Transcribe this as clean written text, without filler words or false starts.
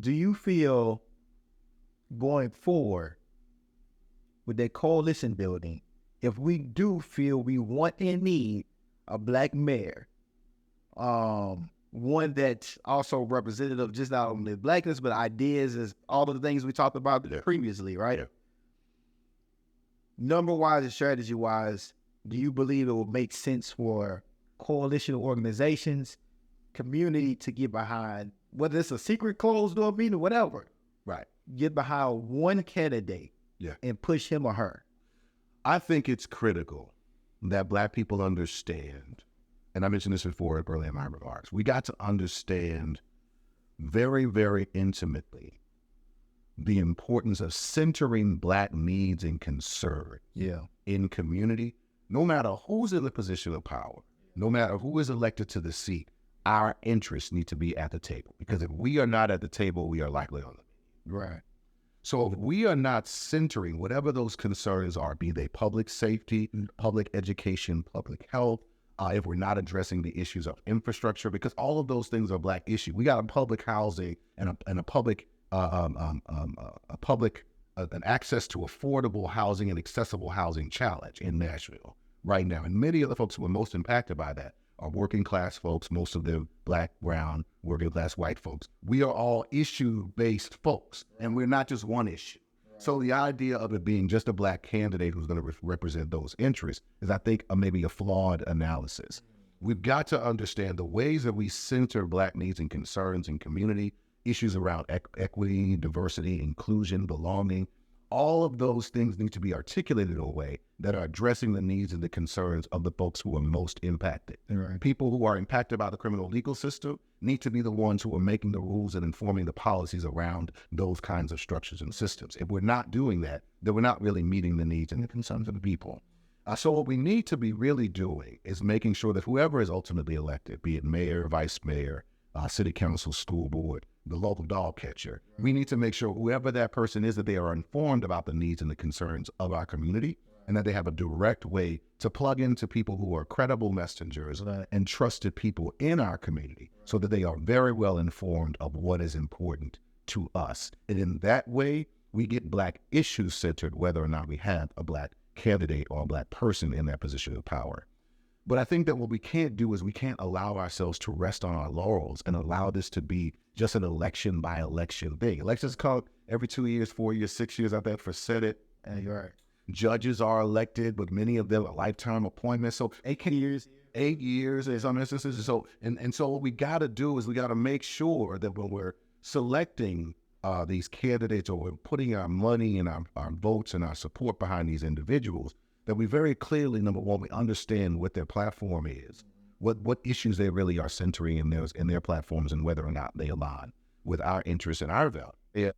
do you feel going forward with that coalition building, if we do feel we want and need a black mayor, one that's also representative just not only blackness, but ideas as all of the things we talked about previously, right? Number-wise and strategy-wise, do you believe it will make sense for coalition organizations, community to get behind, whether it's a secret closed door meeting or whatever, Right. get behind one candidate and push him or her? I think it's critical that Black people understand, and I mentioned this before earlier in my remarks, we got to understand very, very intimately the importance of centering Black needs and concerns in community, no matter who's in the position of power, no matter who is elected to the seat, our interests need to be at the table. Because if we are not at the table, we are likely on the Right. So if we are not centering whatever those concerns are, be they public safety, public education, public health, if we're not addressing the issues of infrastructure, because all of those things are Black issues. We got a public housing and a public an access to affordable housing and accessible housing challenge in Nashville right now. And many of the folks who are most impacted by that are working class folks, most of them Black, brown, working class white folks. We are all issue-based folks, and we're not just one issue. So the idea of it being just a Black candidate who's going to represent those interests is, I think, maybe a flawed analysis. We've got to understand the ways that we center Black needs and concerns in community, issues around equity, diversity, inclusion, belonging. All of those things need to be articulated in a way that are addressing the needs and the concerns of the folks who are most impacted. Right. People who are impacted by the criminal legal system need to be the ones who are making the rules and informing the policies around those kinds of structures and systems. If we're not doing that, then we're not really meeting the needs and the concerns of the people. So what we need to be really doing is making sure that whoever is ultimately elected, be it mayor, vice mayor, city council, school board, the local dog catcher, we need to make sure whoever that person is, that they are informed about the needs and the concerns of our community, and that they have a direct way to plug into people who are credible messengers and trusted people in our community, so that they are very well informed of what is important to us. And in that way, we get Black issues centered, whether or not we have a Black candidate or a Black person in that position of power. But I think that what we can't do is we can't allow ourselves to rest on our laurels and allow this to be just an election by election thing. Elections come every 2 years, 4 years, 6 years, I think, for Senate. And you're right. Judges are elected, but many of them are lifetime appointments. So 8 years. 8 years in some instances. So what we got to do is we got to make sure that when we're selecting these candidates, or we're putting our money and our votes and our support behind these individuals, that we very clearly, number one, we understand what their platform is, what issues they really are centering in their platforms, and whether or not they align with our interests and our values.